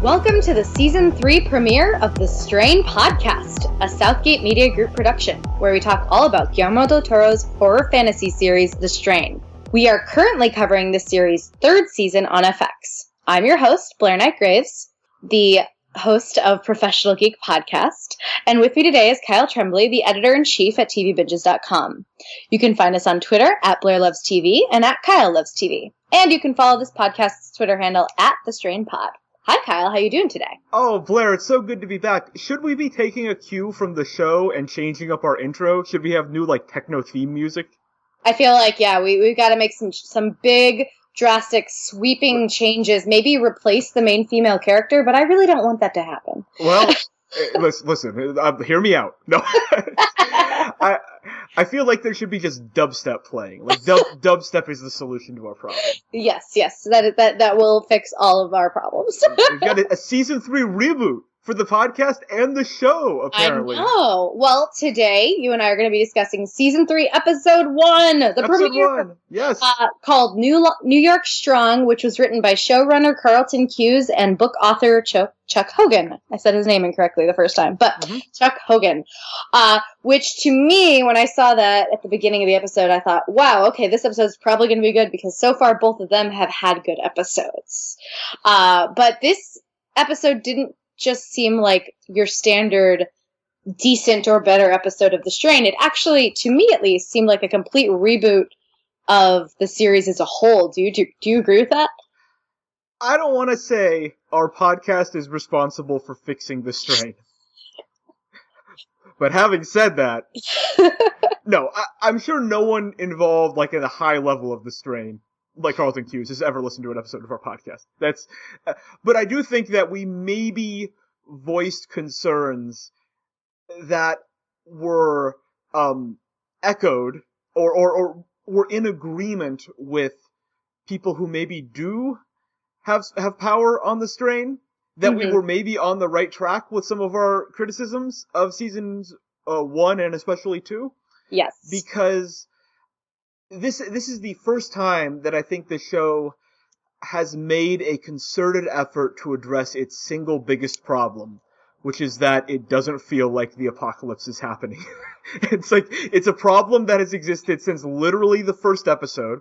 Welcome to the Season 3 premiere of the Strain podcast, a Southgate Media Group production, where we talk all about Guillermo del Toro's horror fantasy series, The Strain. We are currently covering the series' third season on FX. I'm your host, Blaire and Graves, the host of Professional Geek Podcast, and with me today is Kyle Tremblay, the editor-in-chief at tvbinges.com. You can find us on Twitter at BlaireLovesTV and at KyleLovesTV. And you can follow this podcast's Twitter handle at TheStrainPod. Hi, Kyle. How you doing today? Oh, Blaire, it's so good to be back. Should we be taking a cue from the show and changing up our intro? Should we have new, techno theme music? I feel like, yeah, we've got to make some big, drastic, sweeping changes. Maybe replace the main female character, but I really don't want that to happen. Well, listen, hear me out. No. I feel like there should be just dubstep playing. Dubstep is the solution to our problem. Yes, that will fix all of our problems. We've got a Season 3 reboot for the podcast and the show, apparently. I know. Well, today, you and I are going to be discussing Season 3, Episode 1, the premiere. Yes. Called New York Strong, which was written by showrunner Carlton Cuse and book author Chuck Hogan. I said his name incorrectly the first time, but Chuck Hogan. Which, to me, when I saw that at the beginning of the episode, I thought, wow, okay, this episode is probably going to be good, because so far both of them have had good episodes. But this episode didn't just seem like your standard decent or better episode of The Strain. It actually, to me at least, seemed like a complete reboot of the series as a whole. Do you agree with that? I don't want to say our podcast is responsible for fixing The Strain. But having said that, no, I'm sure no one involved, at a high level of The Strain, like Carlton Cuse, has ever listened to an episode of our podcast. But I do think that we maybe voiced concerns that were echoed or were in agreement with people who maybe do have power on The Strain, that we were maybe on the right track with some of our criticisms of seasons 1 and especially 2. Yes. Because this is the first time that I think the show has made a concerted effort to address its single biggest problem, which is that it doesn't feel like the apocalypse is happening. It's a problem that has existed since literally the first episode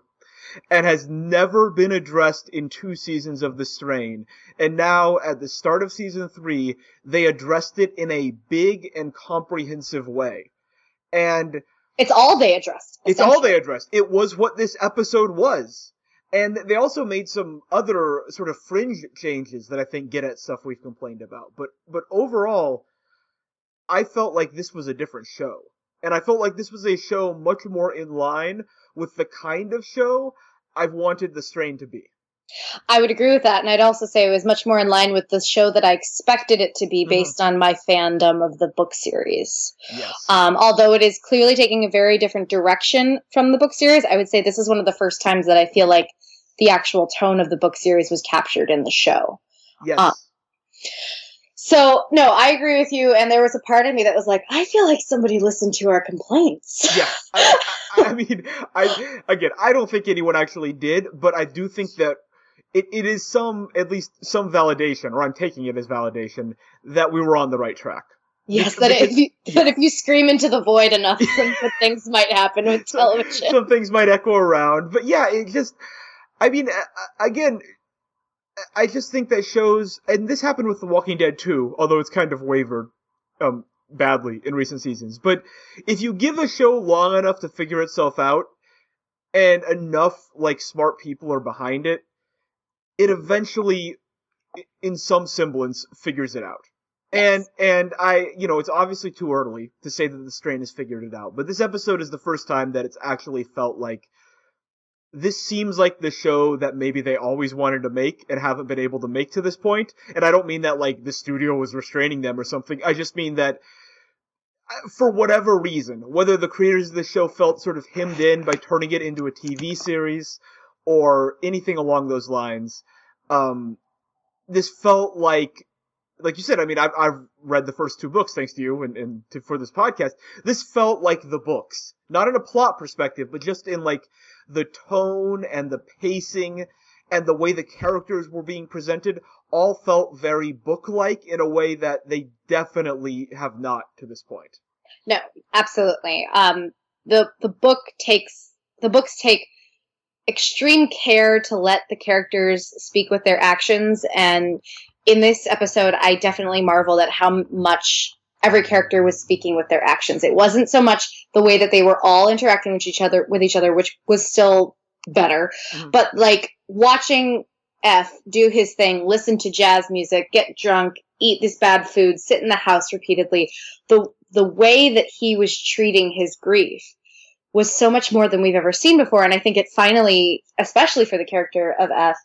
and has never been addressed in 2 seasons of The Strain. And now, at the start of season 3, they addressed it in a big and comprehensive way. And it's all they addressed. It's all they addressed. It was what this episode was. And they also made some other sort of fringe changes that I think get at stuff we've complained about. But overall, I felt like this was a different show. And I felt like this was a show much more in line with the kind of show I've wanted The Strain to be. I would agree with that, and I'd also say it was much more in line with the show that I expected it to be based on my fandom of the book series. Yes. Although it is clearly taking a very different direction from the book series, I would say this is one of the first times that I feel like the actual tone of the book series was captured in the show. Yes. So, no, I agree with you, and there was a part of me that was like, I feel like somebody listened to our complaints. Yeah. I don't think anyone actually did, but I do think that it is at least some validation, or I'm taking it as validation, that we were on the right track. Yes, that if you scream into the void enough, some good things might happen with television. Some things might echo around. But yeah, again, I just think that shows, and this happened with The Walking Dead too, although it's kind of wavered badly in recent seasons. But if you give a show long enough to figure itself out, and enough smart people are behind it, it eventually, in some semblance, figures it out. Yes. And it's obviously too early to say that The Strain has figured it out, but this episode is the first time that it's actually felt like this seems like the show that maybe they always wanted to make and haven't been able to make to this point. And I don't mean that the studio was restraining them or something. I just mean that for whatever reason, whether the creators of the show felt sort of hemmed in by turning it into a TV series or anything along those lines, this felt like you said, I've read the first 2 books thanks to you and for this podcast. This felt like the books, not in a plot perspective, but just in the tone and the pacing and the way the characters were being presented all felt very book-like in a way that they definitely have not to this point. No, absolutely. The books take extreme care to let the characters speak with their actions, and in this episode, I definitely marveled at how much every character was speaking with their actions. It wasn't so much the way that they were all interacting with each other, which was still better, but like watching F do his thing, listen to jazz music, get drunk, eat this bad food, sit in the house repeatedly. The way that he was treating his grief was so much more than we've ever seen before. And I think it finally, especially for the character of F,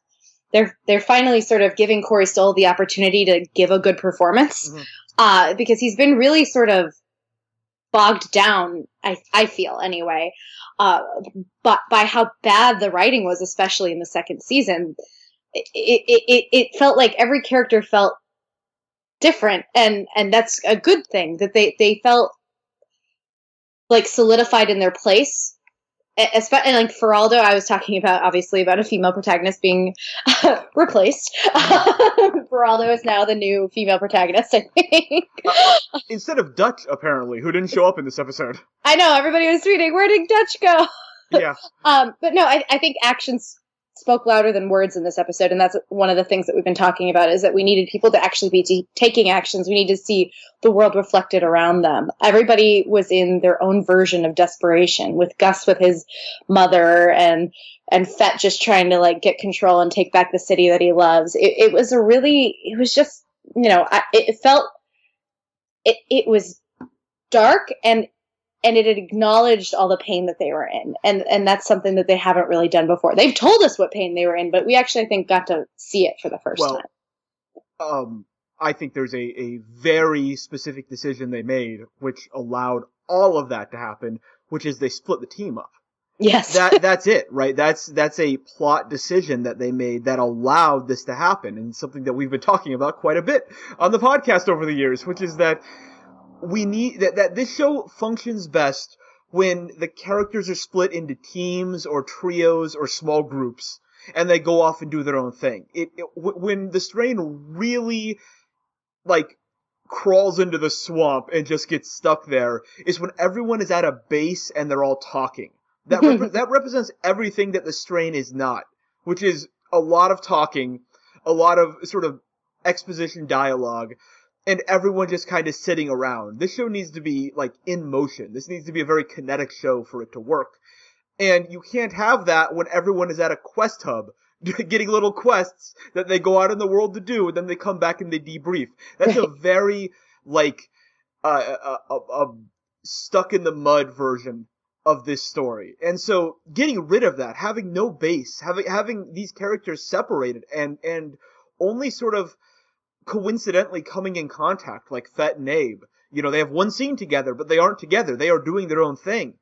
they're finally sort of giving Corey Stoll the opportunity to give a good performance, because he's been really sort of bogged down, I feel anyway, but by how bad the writing was, especially in the second season. It felt like every character felt different, and that's a good thing, that they felt like solidified in their place. And like Feraldo, I was talking about, obviously, about a female protagonist being replaced. Feraldo is now the new female protagonist, I think. Instead of Dutch, apparently, who didn't show up in this episode. I know, everybody was tweeting, where did Dutch go? Yeah. But no, I think actions spoke louder than words in this episode, and that's one of the things that we've been talking about, is that we needed people to actually be taking actions. We need to see the world reflected around them. Everybody was in their own version of desperation, with Gus with his mother, and Fett just trying to like get control and take back the city that he loves. It was just, it was dark, and it had acknowledged all the pain that they were in. And that's something that they haven't really done before. They've told us what pain they were in, but we actually, I think, got to see it for the first time. I think there's a very specific decision they made, which allowed all of that to happen, which is they split the team up. Yes. That's it, right? That's a plot decision that they made that allowed this to happen, and something that we've been talking about quite a bit on the podcast over the years, which is that we need that this show functions best when the characters are split into teams or trios or small groups, and they go off and do their own thing. When the strain really like crawls into the swamp and just gets stuck there is when everyone is at a base and they're all talking. That represents everything that the strain is not, which is a lot of talking, a lot of sort of exposition dialogue, and everyone just kind of sitting around. This show needs to be, like, in motion. This needs to be a very kinetic show for it to work. And you can't have that when everyone is at a quest hub, getting little quests that they go out in the world to do, and then they come back and they debrief. That's a very, like, stuck in the mud version of this story. And so getting rid of that, having no base, having these characters separated and only sort of coincidentally coming in contact, like Fett and Abe. You know, they have one scene together, but they aren't together. They are doing their own thing.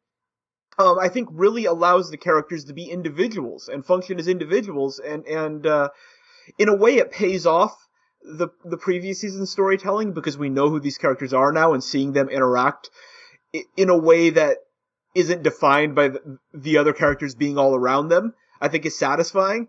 I think really allows the characters to be individuals and function as individuals, and in a way it pays off the previous season storytelling, because we know who these characters are now, and seeing them interact in a way that isn't defined by the other characters being all around them, I think is satisfying.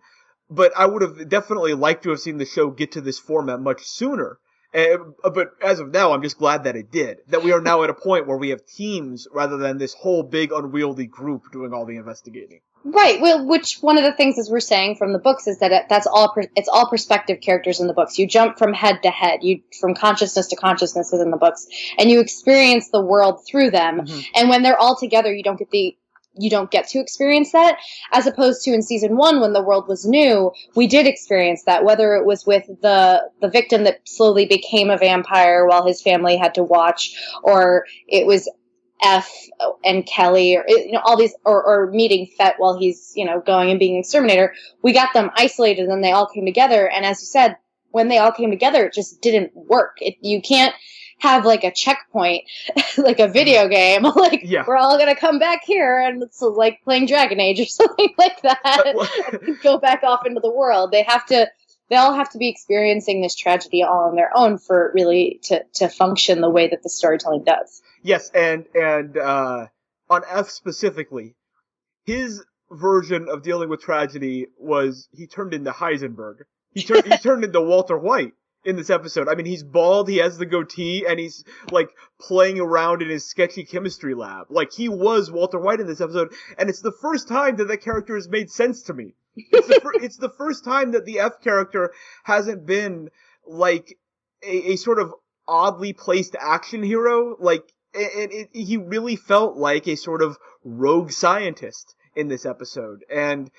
But I would have definitely liked to have seen the show get to this format much sooner. But as of now, I'm just glad that it did. That we are now at a point where we have teams rather than this whole big unwieldy group doing all the investigating. Right. Well, which one of the things, as we're saying from the books, is that it's all perspective characters in the books. You jump from head to head, from consciousness to consciousness within the books, and you experience the world through them. Mm-hmm. And when they're all together, you don't get to experience that, as opposed to in season 1, when the world was new, we did experience that, whether it was with the victim that slowly became a vampire while his family had to watch, or it was F and Kelly, or all these, or meeting Fett while he's going and being an exterminator. We got them isolated, and then they all came together. And as you said, when they all came together, it just didn't work. You can't have like a checkpoint, like a video game, like we're all gonna come back here, and it's like playing Dragon Age or something like that, and go back off into the world. They all have to be experiencing this tragedy all on their own for it really to function the way that the storytelling does. Yes, and on F specifically, his version of dealing with tragedy was he turned into Heisenberg. He turned into Walter White in this episode. I mean, he's bald, he has the goatee, and he's, like, playing around in his sketchy chemistry lab. Like, he was Walter White in this episode, and it's the first time that character has made sense to me. It's the first time that the F character hasn't been, like, a sort of oddly placed action hero. Like, he really felt like a sort of rogue scientist in this episode. And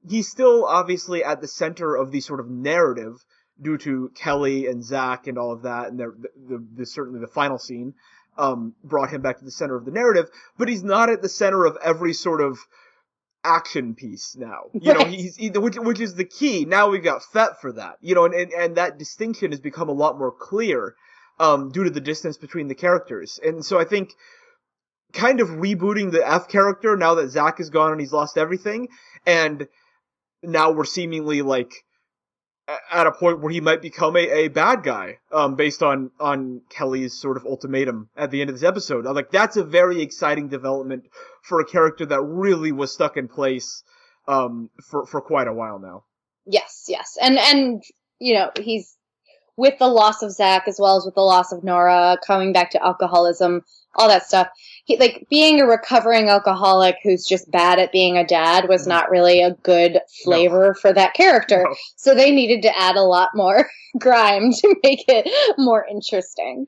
he's still obviously at the center of the sort of narrative due to Kelly and Zach and all of that, and certainly the final scene brought him back to the center of the narrative, but he's not at the center of every sort of action piece now. You know, which is the key. Now we've got Fett for that. You know, and that distinction has become a lot more clear due to the distance between the characters. And so I think kind of rebooting the F character now that Zach is gone and he's lost everything, and now we're seemingly, like, at a point where he might become a bad guy, based on Kelly's sort of ultimatum at the end of this episode. Like, that's a very exciting development for a character that really was stuck in place, for quite a while now. Yes. And, you know, he's, with the loss of Zach as well as with the loss of Nora, coming back to alcoholism, all that stuff. He, like, being a recovering alcoholic who's just bad at being a dad was not really a good flavor for that character. No. So they needed to add a lot more grime to make it more interesting.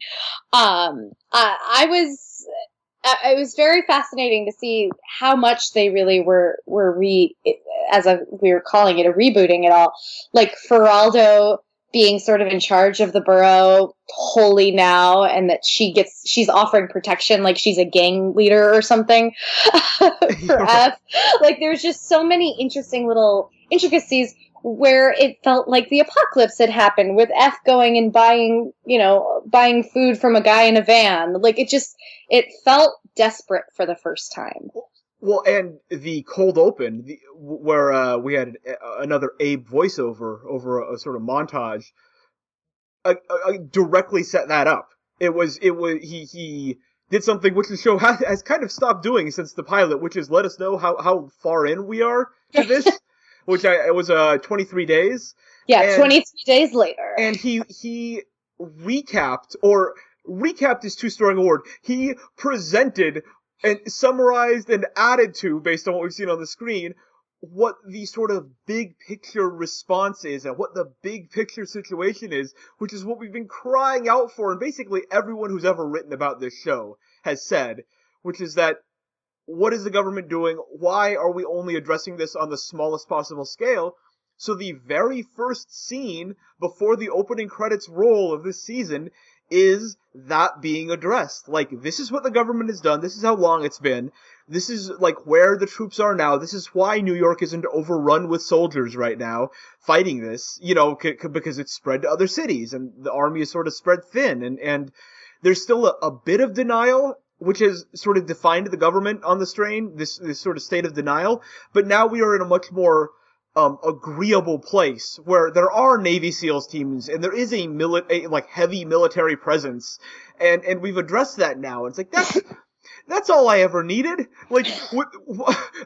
It was very fascinating to see how much they really were we were calling it, a rebooting it all. Like, Feraldo being sort of in charge of the borough wholly now, and that she's offering protection like she's a gang leader or something for F. Like, there's just so many interesting little intricacies where it felt like the apocalypse had happened, with F going and buying food from a guy in a van. Like, it felt desperate for the first time. Well, and the cold open, where we had another Abe voiceover over a sort of montage, directly set that up. He did something which the show has kind of stopped doing since the pilot, which is let us know how far in we are to this, which it was 23 days. Yeah, 23 days later. And he recapped is too strong a word. He presented and summarized and added to, based on what we've seen on the screen, what the sort of big picture response is and what the big picture situation is, which is what we've been crying out for, and basically everyone who's ever written about this show has said, which is that, what is the government doing? Why are we only addressing this on the smallest possible scale? So the very first scene before the opening credits roll of this season is that being addressed. Like, this is what the government has done. This is how long it's been. This is, like, where the troops are now. This is why New York isn't overrun with soldiers right now fighting this, you know, because it's spread to other cities and the army is sort of spread thin. And there's still a bit of denial, which has sort of defined the government on the strain, this sort of state of denial. But now we are in a much more agreeable place where there are Navy SEALs teams and there is a heavy military presence, and we've addressed that now. It's like, that's all I ever needed. Like,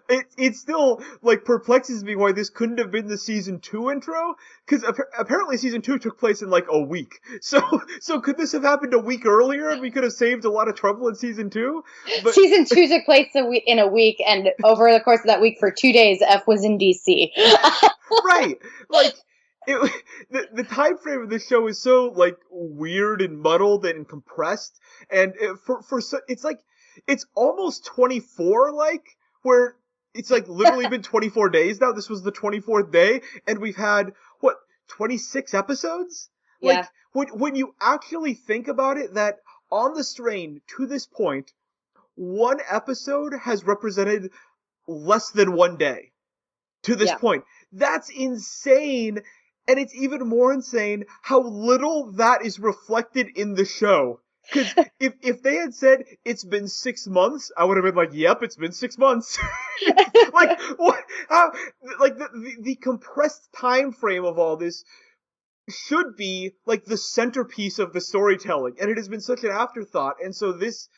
it still, like, perplexes me why this couldn't have been the season 2 intro, because apparently season 2 took place in, like, a week. So could this have happened a week earlier and we could have saved a lot of trouble in season 2? But season 2 took place in a week, and over the course of that week, for 2 days, F was in DC. Right. Like, the time frame of this show is so, like, weird and muddled and compressed, and it's like, it's almost 24, like, where it's, like, literally been 24 days now. This was the 24th day, and we've had, 26 episodes? Yeah. Like, when you actually think about it, that on the strain, to this point, one episode has represented less than 1 day. To this point. That's insane, and it's even more insane how little that is reflected in the show. Because if they had said it's been 6 months, I would have been like, "Yep, it's been 6 months." Like, what? How? Like, the compressed time frame of all this should be like the centerpiece of the storytelling, and it has been such an afterthought. And so this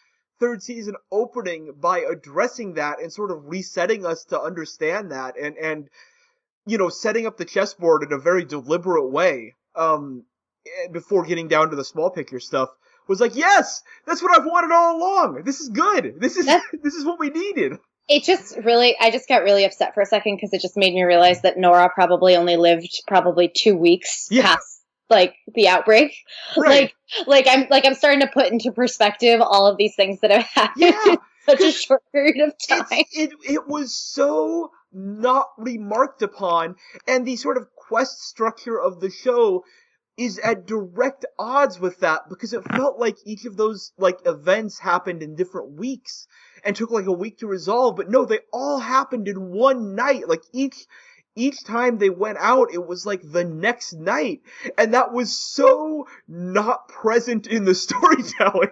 third season opening by addressing that and sort of resetting us to understand that and setting up the chessboard in a very deliberate way, before getting down to the small picture stuff, was like, yes, that's what I've wanted all along. This is good. This is what we needed. I just got really upset for a second because it just made me realize that Nora probably only lived 2 weeks past the outbreak. Right. I'm starting to put into perspective all of these things that have happened in such a short period of time. It was so not remarked upon, and the sort of quest structure of the show is at direct odds with that, because it felt like each of those events happened in different weeks and took a week to resolve, but no, they all happened in one night. Each time they went out, it was the next night, and that was so not present in the storytelling.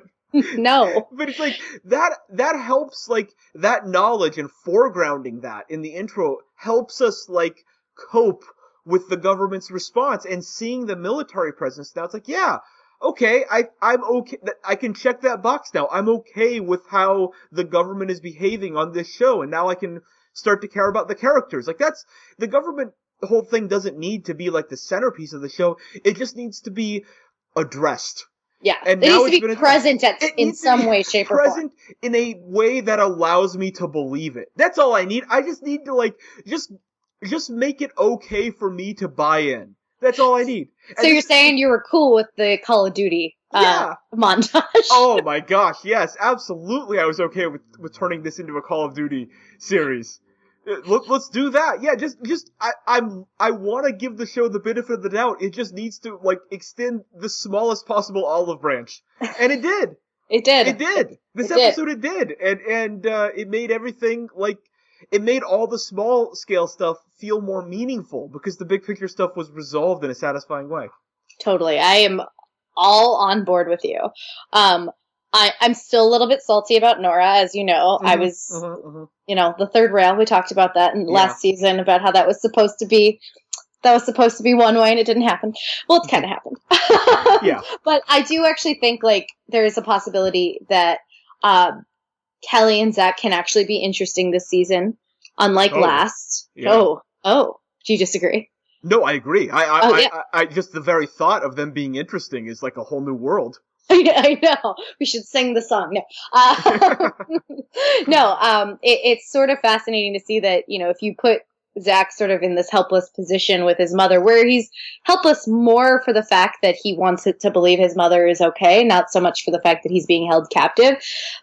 No. But it's that helps, that knowledge and foregrounding that in the intro helps us cope with the government's response, and seeing the military presence now, it's okay, I'm okay. I can check that box now. I'm okay with how the government is behaving on this show, and now I can start to care about the characters. That's the government. The whole thing doesn't need to be the centerpiece of the show. It just needs to be addressed. Yeah, and it needs to be present in some way, shape, or form. Present in a way that allows me to believe it. That's all I need. I just need to just make it okay for me to buy in. That's all I need. So you're saying you were cool with the Call of Duty montage? Oh my gosh, yes, absolutely. I was okay with turning this into a Call of Duty series. Let's do that. Yeah, I want to give the show the benefit of the doubt. It just needs to extend the smallest possible olive branch, and it did. It did. It did. This episode it did, and it made everything it made all the small scale stuff feel more meaningful because the big picture stuff was resolved in a satisfying way. Totally. I am all on board with you. I'm still a little bit salty about Nora, as you know. I was, the third rail. We talked about that in last season about how that was supposed to be one way and it didn't happen. Well, it's kind of happened. Yeah. But I do actually think there is a possibility that Kelly and Zach can actually be interesting this season, unlike last. Yeah. Oh, do you disagree? No, I agree. I just the very thought of them being interesting is a whole new world. I know. We should sing the song. No. It's sort of fascinating to see that, if you put Zach sort of in this helpless position with his mother, where he's helpless more for the fact that he wants it to believe his mother is okay, not so much for the fact that he's being held captive,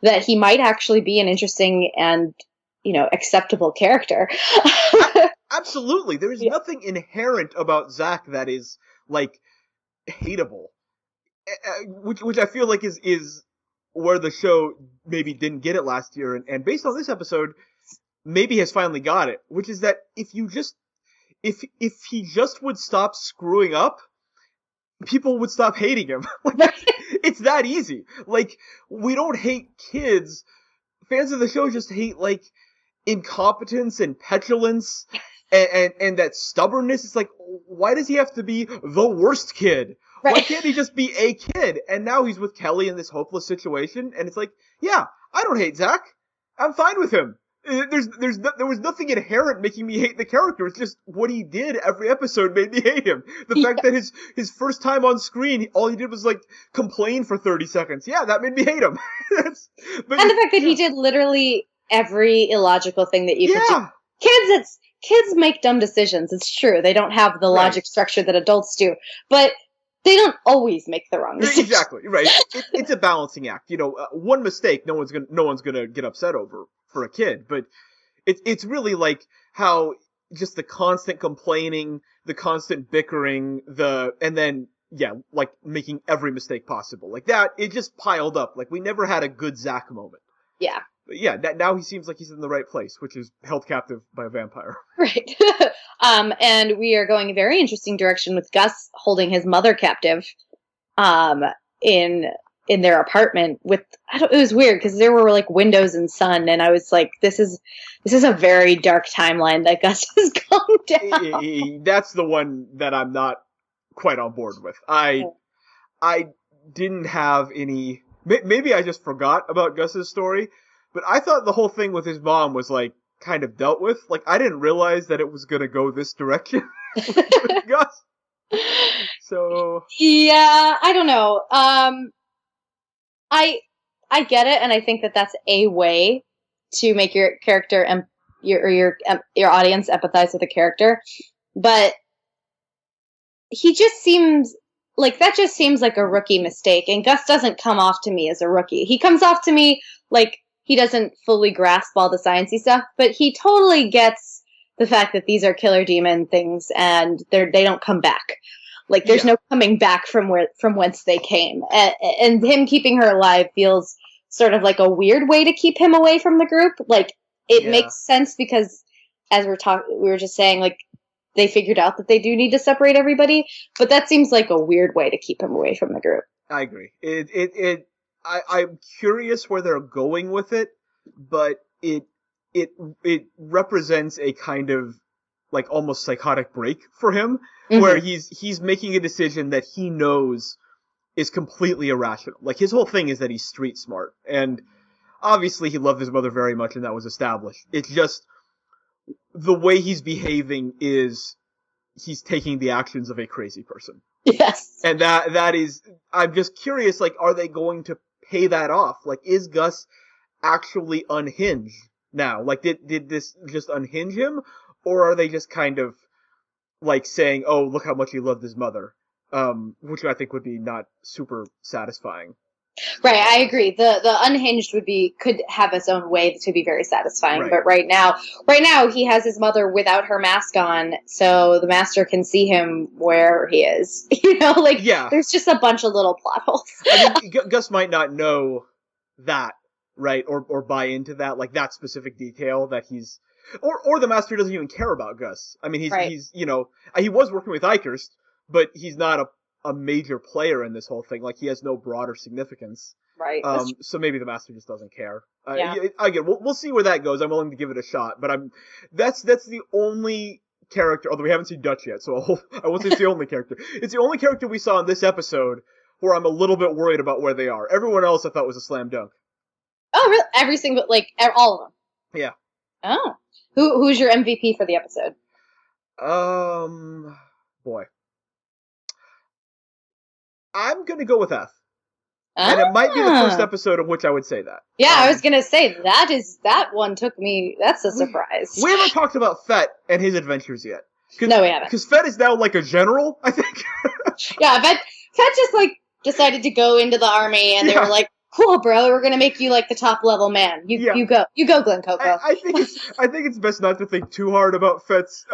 that he might actually be an interesting and, acceptable character. Absolutely. There is nothing inherent about Zach that is, hateable. Which I feel is where the show maybe didn't get it last year, and based on this episode, maybe has finally got it, which is that if he just would stop screwing up, people would stop hating him. It's that easy. We don't hate kids. Fans of the show just hate incompetence and petulance and that stubbornness. It's why does he have to be the worst kid? Right. Why can't he just be a kid? And now he's with Kelly in this hopeless situation, and it's I don't hate Zach. I'm fine with him. There was nothing inherent making me hate the character. It's just what he did every episode made me hate him. The fact that his first time on screen, all he did was complain for 30 seconds. Yeah, that made me hate him. And the fact that he did literally every illogical thing that you could do. Kids make dumb decisions. It's true. They don't have the logic structure that adults do. But they don't always make the wrong decision. Exactly, right. It's a balancing act. One mistake, no one's gonna get upset over for a kid, but it's really how just the constant complaining, the constant bickering, and then making every mistake possible. That, it just piled up. We never had a good Zach moment. Yeah. But yeah, now he seems like he's in the right place, which is held captive by a vampire. Right. And we are going a very interesting direction with Gus holding his mother captive in their apartment it was weird because there were windows and sun, and I was this is a very dark timeline that Gus has gone down. That's the one that I'm not quite on board with. I didn't have any maybe I just forgot about Gus's story, but I thought the whole thing with his mom was like kind of dealt with. Like I didn't realize that it was gonna go this direction with Gus. So yeah, I don't know. I get it, and I think that that's a way to make your character and your audience empathize with the character, but he just seems like that just seems like a rookie mistake, and Gus doesn't come off to me as a rookie. He comes off to me like he doesn't fully grasp all the sciencey stuff, but he totally gets the fact that these are killer demon things and they don't come back. Like there's no coming back from whence they came, and him keeping her alive feels sort of like a weird way to keep him away from the group. Like it makes sense because as we were just saying, like they figured out that they do need to separate everybody, but that seems like a weird way to keep him away from the group. I agree. I'm curious where they're going with it, but it represents a kind of like almost psychotic break for him, where he's making a decision that he knows is completely irrational. Like his whole thing is that he's street smart, and obviously he loved his mother very much, and that was established. It's just the way he's behaving is he's taking the actions of a crazy person. Yes. And that is, I'm just curious, like, are they going to pay that off? Like, is Gus actually unhinged now? Like, did this just unhinge him? Or are they just kind of, like, saying, oh, look how much he loved his mother? Which I think would be not super satisfying. Right, I agree. The unhinged could have its own way to be very satisfying. Right. But right now he has his mother without her mask on, so the master can see him where he is. There's just a bunch of little plot holes. I mean, Gus might not know that, right, or buy into that, like that specific detail that he's, or the master doesn't even care about Gus. I mean, he's he was working with Eichhorst, but he's not a major player in this whole thing. Like, he has no broader significance. Right. So maybe the master just doesn't care. Again, we'll see where that goes. I'm willing to give it a shot, but that's the only character, although we haven't seen Dutch yet, so I won't say it's the only character. It's the only character we saw in this episode where I'm a little bit worried about where they are. Everyone else I thought was a slam dunk. Oh, really? Every single, all of them? Yeah. Oh. Who's your MVP for the episode? Boy. I'm going to go with F. And it might be the first episode of which I would say that. Yeah, I was going to say, that one took me, that's a surprise. We haven't talked about Fett and his adventures yet. No, we haven't. Because Fett is now like a general, I think. Yeah, Fett just decided to go into the army, and they were like, cool, bro, we're going to make you the top level man. You go, Glen Coco. I think it's best not to think too hard about Fett's,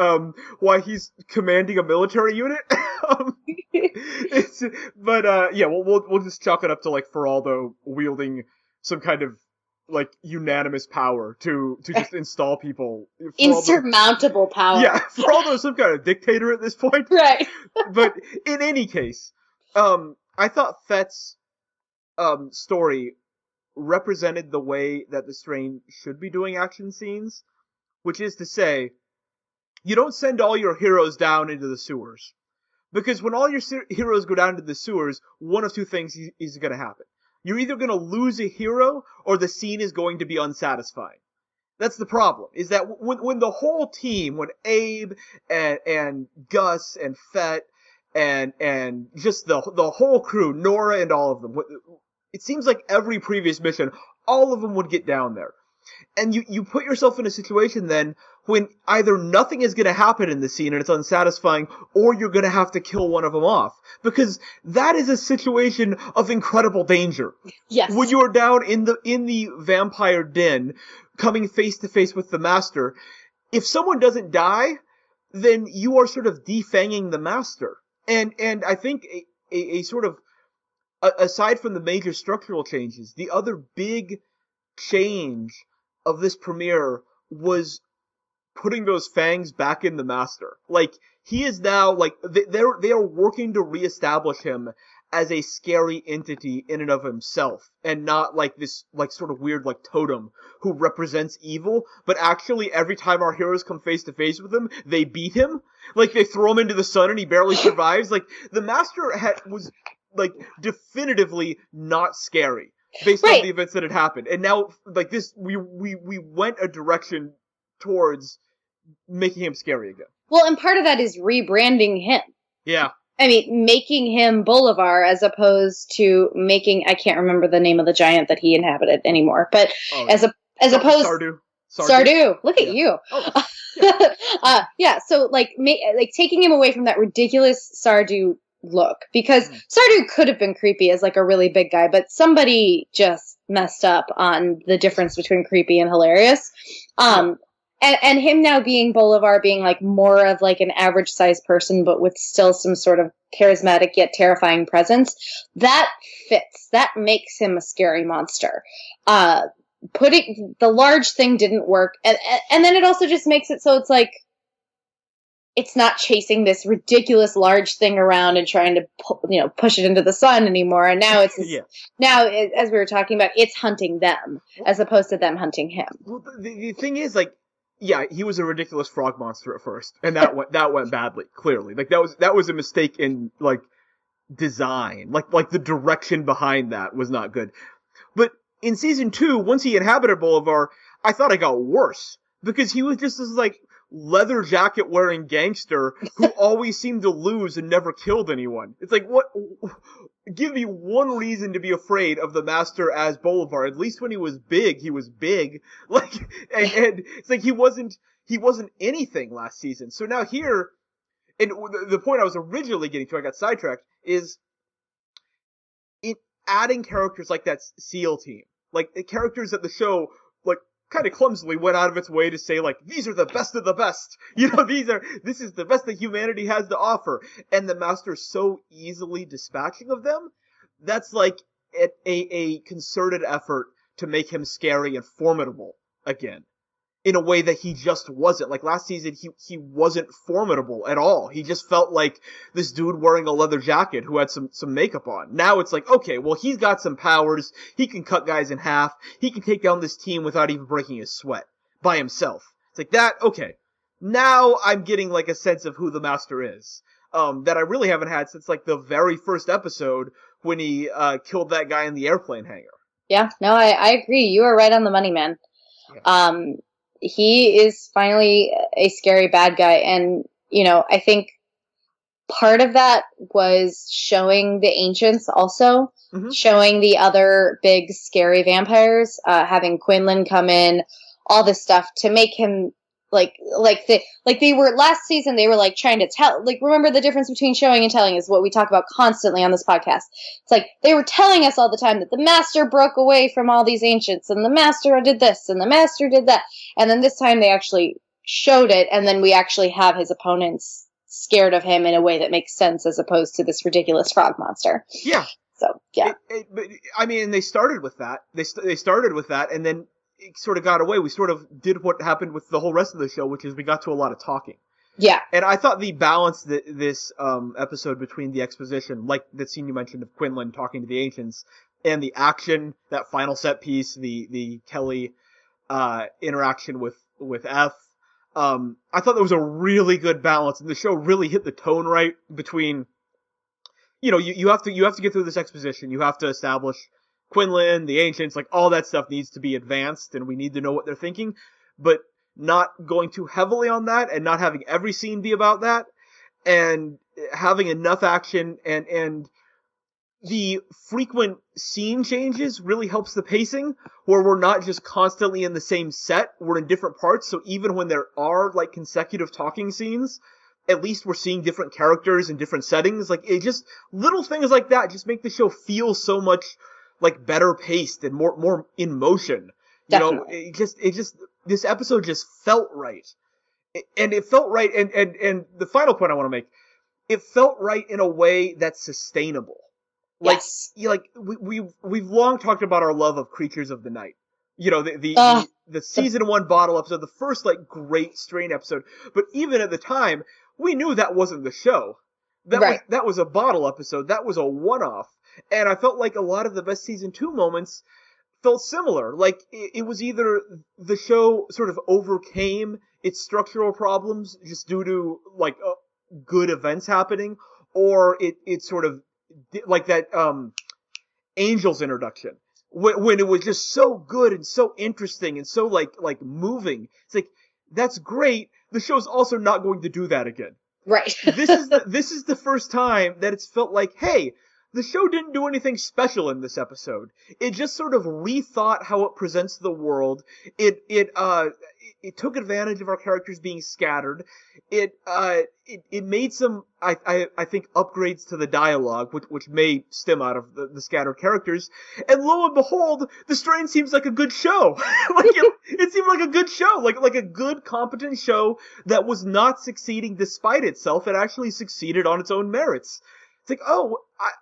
why he's commanding a military unit. We'll just chalk it up to Feraldo wielding some kind of unanimous power to just install people. Insurmountable power. Yeah, Feraldo's some kind of dictator at this point. Right. But in any case, I thought Fett's story represented the way that the Strain should be doing action scenes, which is to say, you don't send all your heroes down into the sewers. Because when all your heroes go down to the sewers, one of two things is going to happen. You're either going to lose a hero, or the scene is going to be unsatisfying. That's the problem, is that when the whole team, when Abe and Gus and Fett and just the whole crew, Nora and all of them, it seems like every previous mission, all of them would get down there. And you put yourself in a situation then when either nothing is going to happen in the scene and it's unsatisfying, or you're going to have to kill one of them off. Because that is a situation of incredible danger. Yes. When you're down in the vampire den, coming face to face with the master, if someone doesn't die, then you are sort of defanging the master. And I think a sort of, aside from the major structural changes, the other big change of this premiere was putting those fangs back in the master. He is now, they are working to reestablish him as a scary entity in and of himself, and not this sort of weird totem who represents evil, but actually every time our heroes come face to face with him, they beat him. They throw him into the sun and he barely survives. The master was definitively not scary. based on the events that had happened. And now, like this, we went a direction towards making him scary again. Well, and part of that is rebranding him. Yeah. I mean, making him Bolivar as opposed to making, I can't remember the name of the giant that he inhabited anymore, but as opposed Sardu. Look at you. Oh, yeah. So like taking him away from that ridiculous Sardu look, because Sardu could have been creepy as like a really big guy, but somebody just messed up on the difference between creepy and hilarious. And him now being Bolivar, being like more of like an average sized person, but with still some sort of charismatic yet terrifying presence, that fits. That makes him a scary monster. Putting the large thing didn't work, and then it also just makes it so it's like it's not chasing this ridiculous large thing around and trying to push it into the sun anymore. And now it's now as we were talking about, it's hunting them as opposed to them hunting him. Well, the thing is, like, yeah, he was a ridiculous frog monster at first, and that went badly. Clearly, like that was a mistake in like design, like the direction behind that was not good. But in season 2, once he inhabited Bolivar, I thought it got worse because he was just this like leather jacket wearing gangster who always seemed to lose and never killed anyone. It's like, what? Give me one reason to be afraid of the Master as Bolivar. At least when he was big, he was big. Like, and it's like he wasn't anything last season. So now here, and the point I was originally getting to, I got sidetracked, is in adding characters like that SEAL team, like the characters that the show like kind of clumsily went out of its way to say, like, these are the best of the best. This is the best that humanity has to offer. And the Master's so easily dispatching of them. That's like a concerted effort to make him scary and formidable again. In a way that he just wasn't. Like last season, he wasn't formidable at all. He just felt like this dude wearing a leather jacket who had some makeup on. Now it's like, okay, well, he's got some powers. He can cut guys in half. He can take down this team without even breaking his sweat by himself. It's like that, okay. Now I'm getting like a sense of who the Master is. That I really haven't had since like the very first episode when he killed that guy in the airplane hangar. Yeah, no, I agree. You are right on the money, man. Yeah. He is finally a scary bad guy. And, I think part of that was showing the ancients also, showing the other big scary vampires, having Quinlan come in, all this stuff to make him they were last season, they were like trying to tell, like, remember the difference between showing and telling is what we talk about constantly on this podcast. It's like they were telling us all the time that the Master broke away from all these ancients and the Master did this and the Master did that. And then this time they actually showed it, and then we actually have his opponents scared of him in a way that makes sense as opposed to this ridiculous frog monster. Yeah. So, yeah. But I mean, they started with that. They started with that, and then it sort of got away. We sort of did what happened with the whole rest of the show, which is we got to a lot of talking. Yeah. And I thought the balance this episode between the exposition, like the scene you mentioned of Quinlan talking to the ancients, and the action, that final set piece, the Kelly interaction with F, I thought there was a really good balance, and the show really hit the tone right between, you have to get through this exposition, you have to establish Quinlan, the ancients, like all that stuff needs to be advanced, and we need to know what they're thinking, but not going too heavily on that, and not having every scene be about that, and having enough action, and the frequent scene changes really helps the pacing, where we're not just constantly in the same set, we're in different parts, so even when there are like consecutive talking scenes, at least we're seeing different characters in different settings. Like, it just, little things like that just make the show feel so much like better paced and more in motion. Definitely. It just this episode just felt right. And it felt right, and the final point I want to make, it felt right in a way that's sustainable. Like, yes. We've long talked about our love of Creatures of the Night. The season 1 bottle episode, the first like great Strain episode. But even at the time, we knew that wasn't the show. That was a bottle episode. That was a one-off. And I felt like a lot of the best season 2 moments felt similar. Like, it was either the show sort of overcame its structural problems just due to like good events happening, or it sort of like that Angel's introduction, when it was just so good and so interesting and so like moving. It's like, that's great. The show's also not going to do that again. Right. This is the first time that it's felt like, hey, the show didn't do anything special in this episode. It just sort of rethought how it presents the world. It took advantage of our characters being scattered. It made some, I think, upgrades to the dialogue, which may stem out of the scattered characters. And lo and behold, The Strain seems like a good show. It seemed like a good show, like a good, competent show that was not succeeding despite itself. It actually succeeded on its own merits. It's like, oh,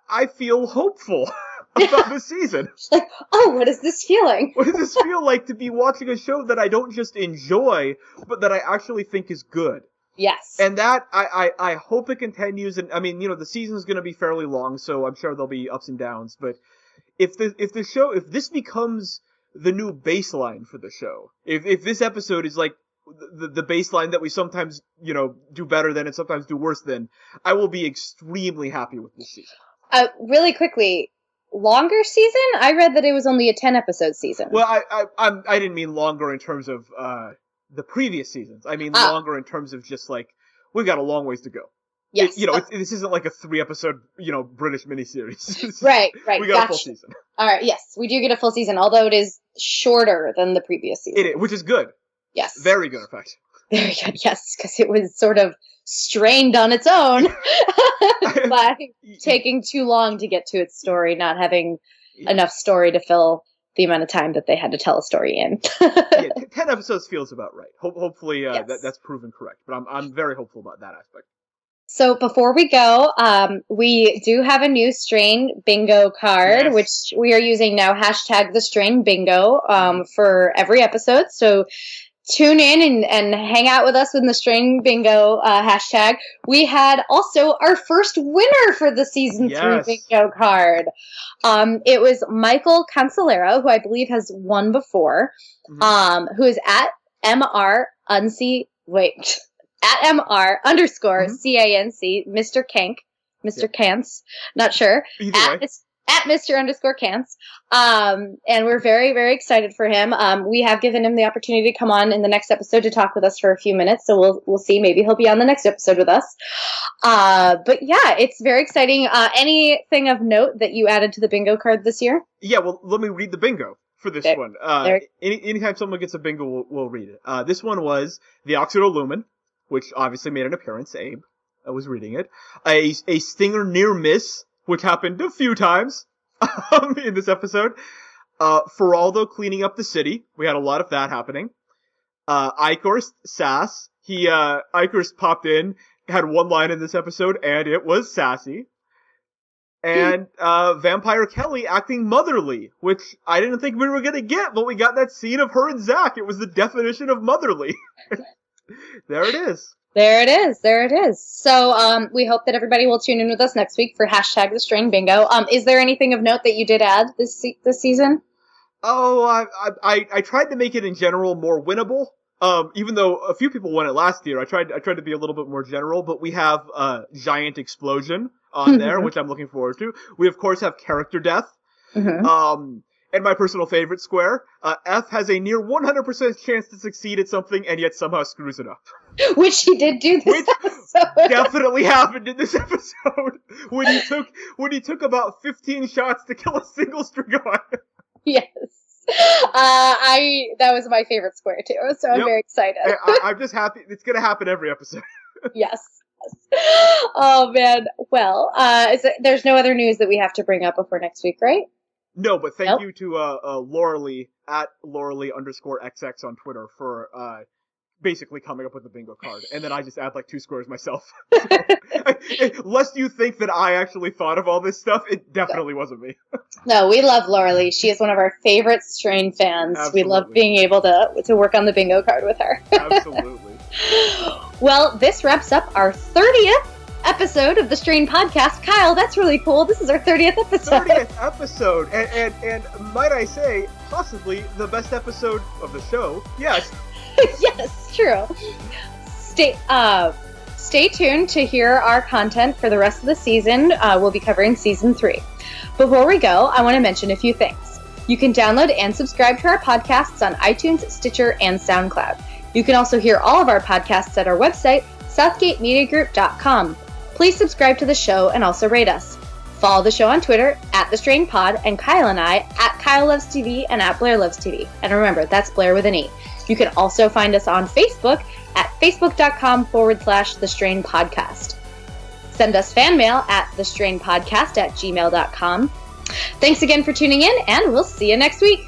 I feel hopeful about this season. Like, oh, what is this feeling? What does this feel like to be watching a show that I don't just enjoy, but that I actually think is good? Yes. And that, I hope it continues. And I mean, the season's going to be fairly long, so I'm sure there'll be ups and downs. But if this becomes the new baseline for the show, if this episode is like the baseline that we sometimes, do better than and sometimes do worse than, I will be extremely happy with this season. Really quickly, longer season? I read that it was only a 10-episode season. Well, I didn't mean longer in terms of the previous seasons. I mean longer in terms of just like, we've got a long ways to go. Yes. This isn't like a 3-episode, British miniseries. Right. We got a full season. All right, yes, we do get a full season, although it is shorter than the previous season. It is, which is good. Yes. Very good, in fact. Very good, yes, because it was sort of strained on its own by taking too long to get to its story, not having enough story to fill the amount of time that they had to tell a story in. 10 episodes feels about right. Hopefully yes. That's proven correct, but I'm very hopeful about that aspect. So before we go, we do have a new Strain bingo card, yes, which we are using now, hashtag the Strain bingo, for every episode. So tune in and hang out with us with the Strain bingo hashtag. We had also our first winner for the season 3 bingo card. It was Michael Cancelero, who I believe has won before, who is at MR _CANC, Mr. Kank, Mr. Kantz, not sure, at Mr. _Kantz. And we're very, very excited for him. We have given him the opportunity to come on in the next episode to talk with us for a few minutes. So we'll see. Maybe he'll be on the next episode with us. But yeah, it's very exciting. Anything of note that you added to the bingo card this year? Yeah, well, let me read the bingo for this one. Anytime someone gets a bingo, we'll read it. This one was the Occido Lumen, which obviously made an appearance. Abe, I was reading it. A stinger near miss, which happened a few times in this episode. Feraldo cleaning up the city. We had a lot of that happening. Icorst, sass. Icorst popped in, had one line in this episode, and it was sassy. And Vampire Kelly acting motherly, which I didn't think we were going to get, but we got that scene of her and Zach. It was the definition of motherly. There it is. There it is. So we hope that everybody will tune in with us next week for hashtag the Strain bingo. Is there anything of note that you did add this season? Oh, I tried to make it in general more winnable. Even though a few people won it last year, I tried to be a little bit more general. But we have Giant Explosion on there, which I'm looking forward to. We of course have character death. And my personal favorite square, F has a near 100% chance to succeed at something and yet somehow screws it up. Which he did do this episode. Definitely happened in this episode when he took about 15 shots to kill a single Strigon. Yes. That was my favorite square too, so I'm very excited. I'm just happy. It's going to happen every episode. Yes. Oh man. Well, there's no other news that we have to bring up before next week, right? No, but thank you to Lauralee at Lauralee_XX on Twitter for basically coming up with the bingo card. And then I just add like 2 squares myself. Lest you think that I actually thought of all this stuff, it definitely wasn't me. No, we love Lauralee. She is one of our favorite Strain fans. Absolutely. We love being able to work on the bingo card with her. Absolutely. Well, this wraps up our 30th episode of the Strain podcast. Kyle, that's really cool. This is our 30th episode. 30th episode, and might I say, possibly the best episode of the show. Yes. Yes, true. Stay tuned to hear our content for the rest of the season. We'll be covering season 3. Before we go, I want to mention a few things. You can download and subscribe to our podcasts on iTunes, Stitcher, and SoundCloud. You can also hear all of our podcasts at our website, southgatemediagroup.com. Please subscribe to the show and also rate us. Follow the show on Twitter @TheStrainPod, and Kyle and I @KyleLovesTV and @BlaireLovesTV. And remember, that's Blaire with an E. You can also find us on Facebook at facebook.com/TheStrainPodcast. Send us fan mail at thestrainpodcast@gmail.com. Thanks again for tuning in, and we'll see you next week.